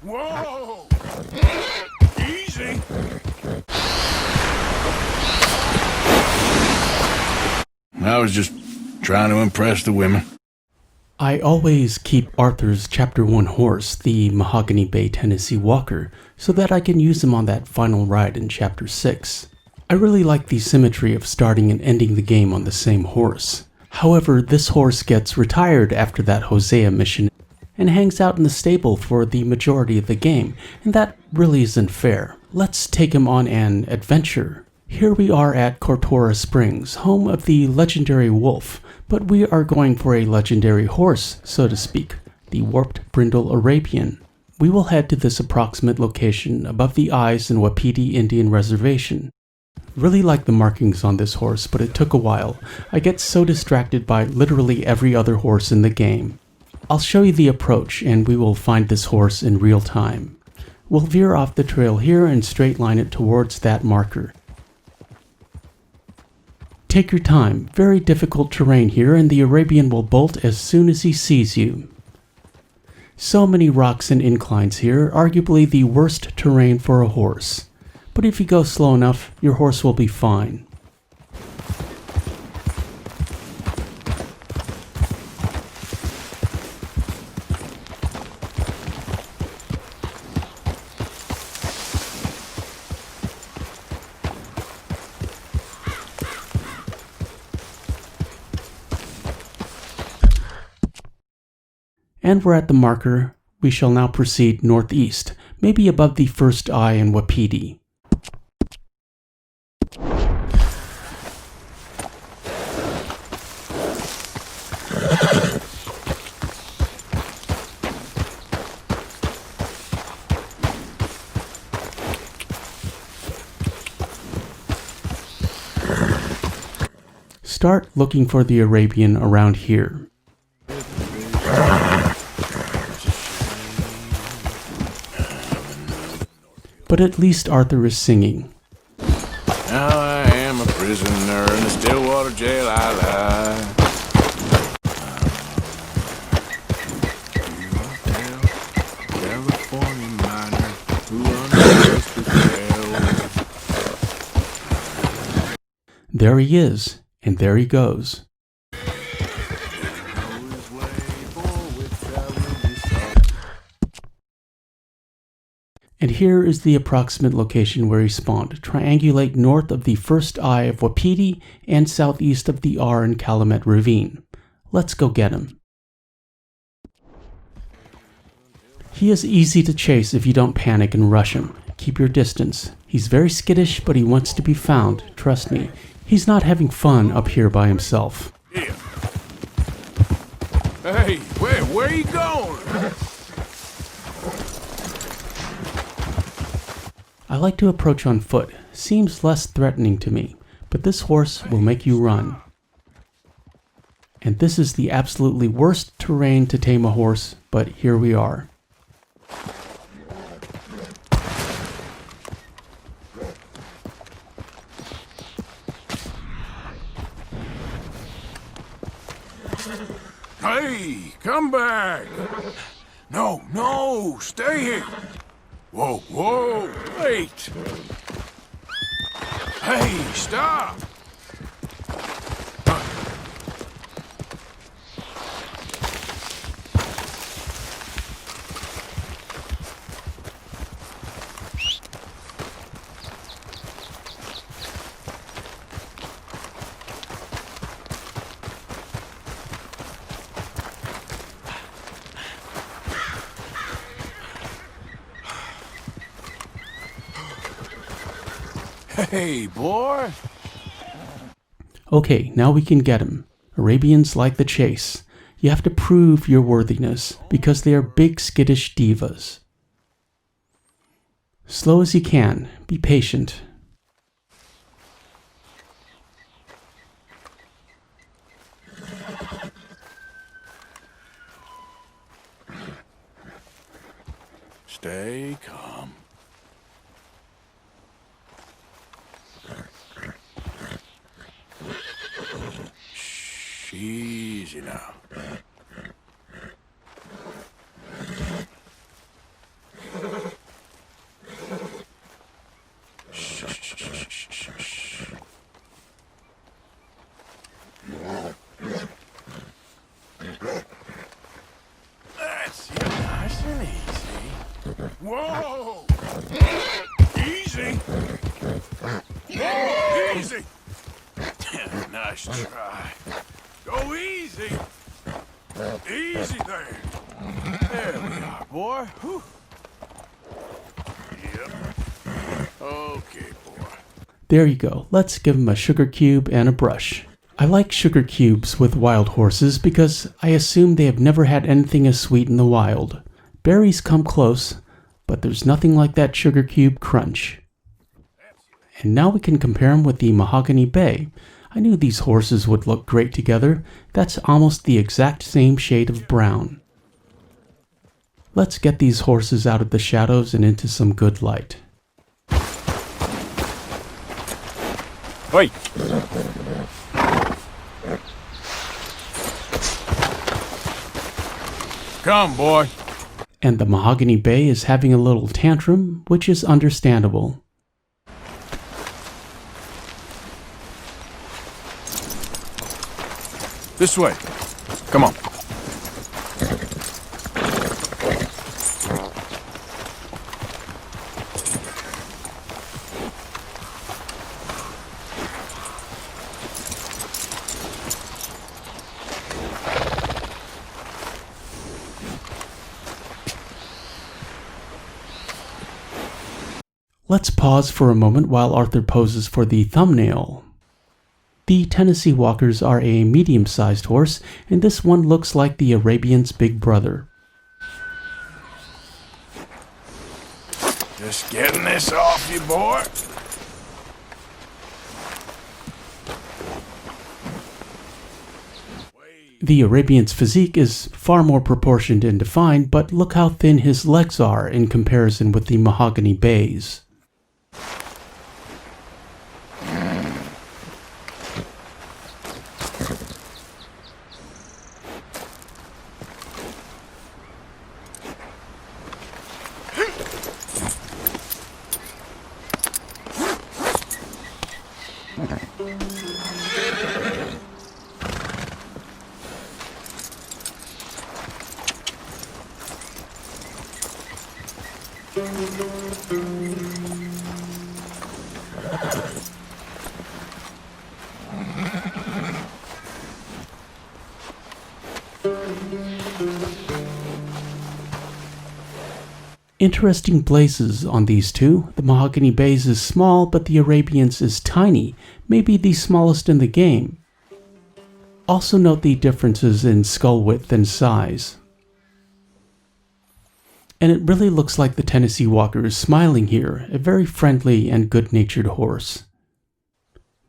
Whoa! Easy! I was just trying to impress the women. I always keep Arthur's Chapter 1 horse, the Mahogany Bay Tennessee Walker, so that I can use him on that final ride in Chapter 6. I really like the symmetry of starting and ending the game on the same horse. However, this horse gets retired after that Hosea mission and hangs out in the stable for the majority of the game, and that really isn't fair. Let's take him on an adventure. Here we are at Kortora Springs, home of the legendary wolf, but we are going for a legendary horse, so to speak, the warped Brindle Arabian. We will head to this approximate location above the eyes in Wapiti Indian Reservation. Really like the markings on this horse, but it took a while. I get so distracted by literally every other horse in the game. I'll show you the approach, and we will find this horse in real time. We'll veer off the trail here and straight line it towards that marker. Take your time, very difficult terrain here, and the Arabian will bolt as soon as he sees you. So many rocks and inclines here, arguably the worst terrain for a horse. But if you go slow enough, your horse will be fine. And we're at the marker. We shall now proceed northeast, maybe above the first eye in Wapiti. Start looking for the Arabian around here. But at least Arthur is singing. Now I am a prisoner in the Stillwater jail I lie. California miner who undergoes the jail. There he is, and there he goes. And here is the approximate location where he spawned. Triangulate north of the first eye of Wapiti and southeast of the R and Calumet Ravine. Let's go get him. He is easy to chase if you don't panic and rush him. Keep your distance. He's very skittish, but he wants to be found. Trust me, he's not having fun up here by himself. Yeah. Hey, where are you going? I like to approach on foot. Seems less threatening to me, but this horse will make you run. And this is the absolutely worst terrain to tame a horse, but here we are. Hey, come back! No, stay here! Whoa, wait! Hey, stop! Hey, boy! Okay, now we can get him. Arabians like the chase. You have to prove your worthiness, because they are big skittish divas. Slow as you can. Be patient. Stay calm. Shh, easy now. Whoa! Easy! Whoa, easy! Nice try. Go easy! Easy there! There we are, boy. Whew. Yep. Okay, boy. There you go. Let's give him a sugar cube and a brush. I like sugar cubes with wild horses because I assume they have never had anything as sweet in the wild. Berries come close, but there's nothing like that sugar cube crunch. And now we can compare them with the Mahogany Bay. I knew these horses would look great together. That's almost the exact same shade of brown. Let's get these horses out of the shadows and into some good light. Wait! Come, boy. And the Mahogany Bay is having a little tantrum, which is understandable. This way. Come on. Let's pause for a moment while Arthur poses for the thumbnail. The Tennessee Walkers are a medium-sized horse, and this one looks like the Arabian's big brother. Just getting this off you, boy. The Arabian's physique is far more proportioned and defined, but look how thin his legs are in comparison with the Mahogany Bay's. Interesting blazes on these two. The Mahogany Bay's is small, but the Arabian's is tiny, maybe the smallest in the game. Also note the differences in skull width and size. And it really looks like the Tennessee Walker is smiling here, a very friendly and good-natured horse.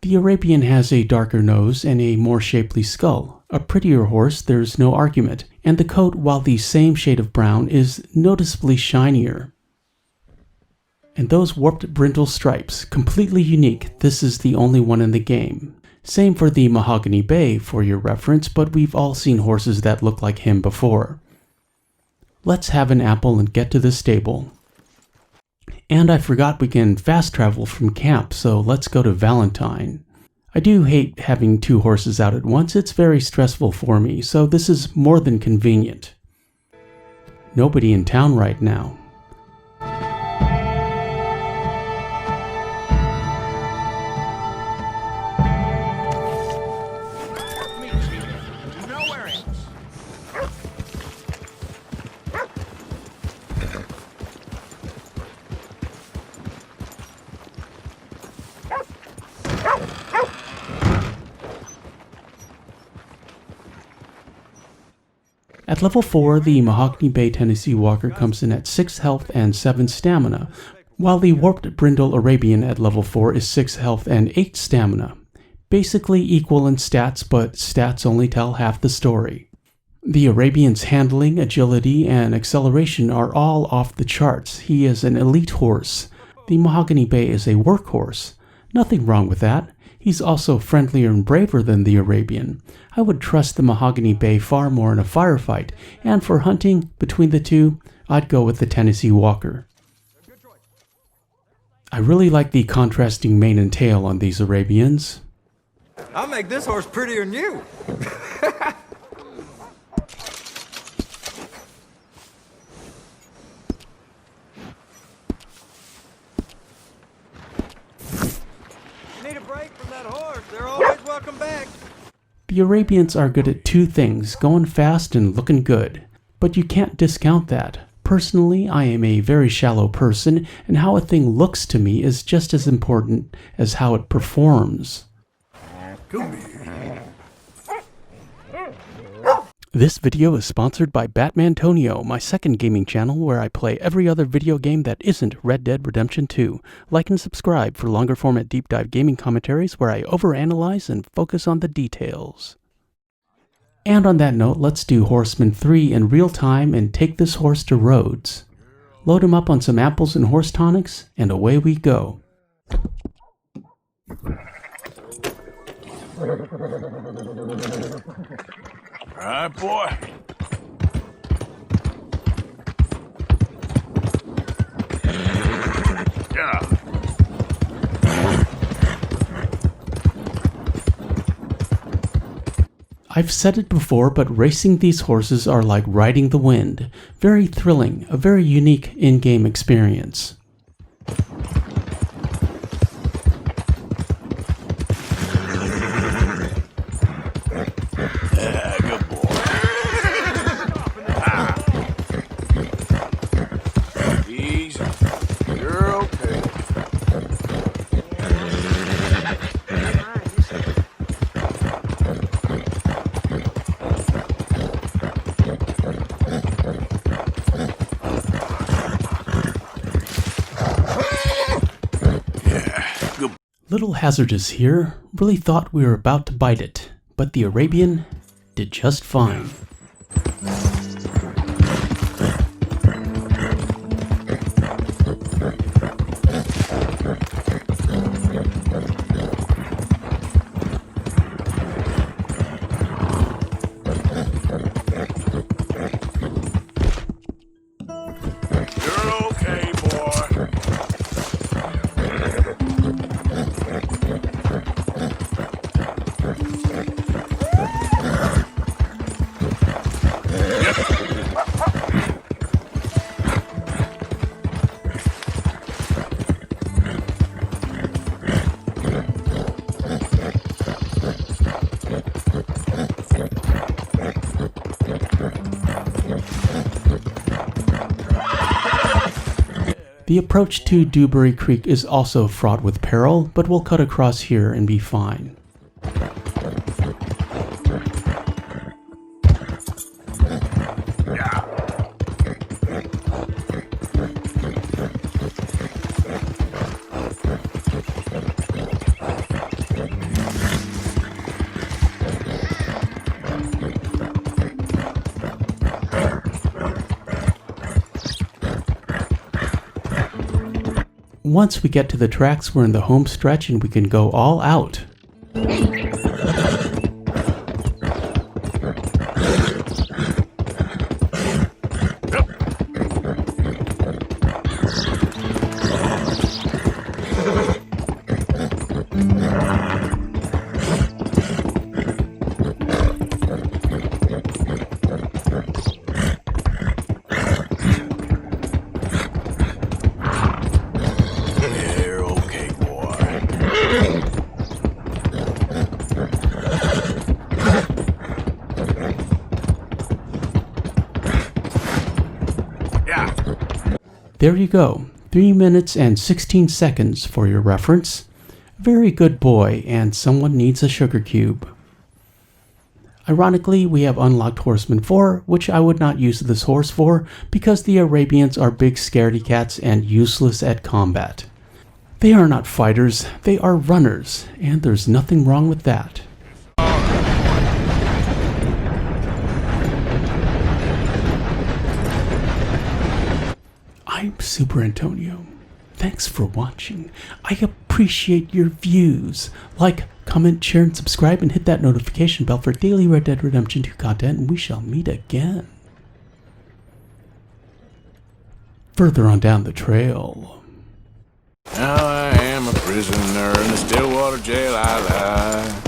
The Arabian has a darker nose and a more shapely skull. A prettier horse, there's no argument, and the coat, while the same shade of brown, is noticeably shinier. And those warped brindle stripes, completely unique. This is the only one in the game. Same for the Mahogany Bay for your reference, but we've all seen horses that look like him before. Let's have an apple and get to the stable. And I forgot we can fast travel from camp, so let's go to Valentine. I do hate having two horses out at once. It's very stressful for me, so this is more than convenient. Nobody in town right now. At level 4, the Mahogany Bay Tennessee Walker comes in at 6 health and 7 stamina, while the Warped Brindle Arabian at level 4 is 6 health and 8 stamina. Basically equal in stats, but stats only tell half the story. The Arabian's handling, agility, and acceleration are all off the charts. He is an elite horse. The Mahogany Bay is a workhorse. Nothing wrong with that. He's also friendlier and braver than the Arabian. I would trust the Mahogany Bay far more in a firefight, and for hunting between the two, I'd go with the Tennessee Walker. I really like the contrasting mane and tail on these Arabians. I'll make this horse prettier than you. welcome back. The Arabians are good at two things, going fast and looking good. But you can't discount that. Personally, I am a very shallow person, and how a thing looks to me is just as important as how it performs. Come here. This video is sponsored by Batmantonio, my second gaming channel where I play every other video game that isn't Red Dead Redemption 2. Like and subscribe for longer format deep dive gaming commentaries where I overanalyze and focus on the details. And on that note, let's do Horseman 3 in real time and take this horse to Rhodes. Load him up on some apples and horse tonics, and away we go. All right, boy. Yeah. I've said it before, but racing these horses are like riding the wind. Very thrilling, a very unique in-game experience. Yeah, good boy. Easy. You're okay. Little hazardous here. Really thought we were about to bite it, but the Arabian did just fine. You're okay, boy. The approach to Dewberry Creek is also fraught with peril, but we'll cut across here and be fine. Once we get to the tracks, we're in the home stretch and we can go all out. There you go, 3 minutes and 16 seconds for your reference. Very good boy, and someone needs a sugar cube. Ironically, we have unlocked Horseman 4, which I would not use this horse for because the Arabians are big scaredy cats and useless at combat. They are not fighters, they are runners, and there's nothing wrong with that. I'm Superantonio. Thanks for watching. I appreciate your views. Like, comment, share, and subscribe, and hit that notification bell for daily Red Dead Redemption 2 content, and we shall meet again. Further on down the trail. Now I am a prisoner in the Stillwater jail I lie.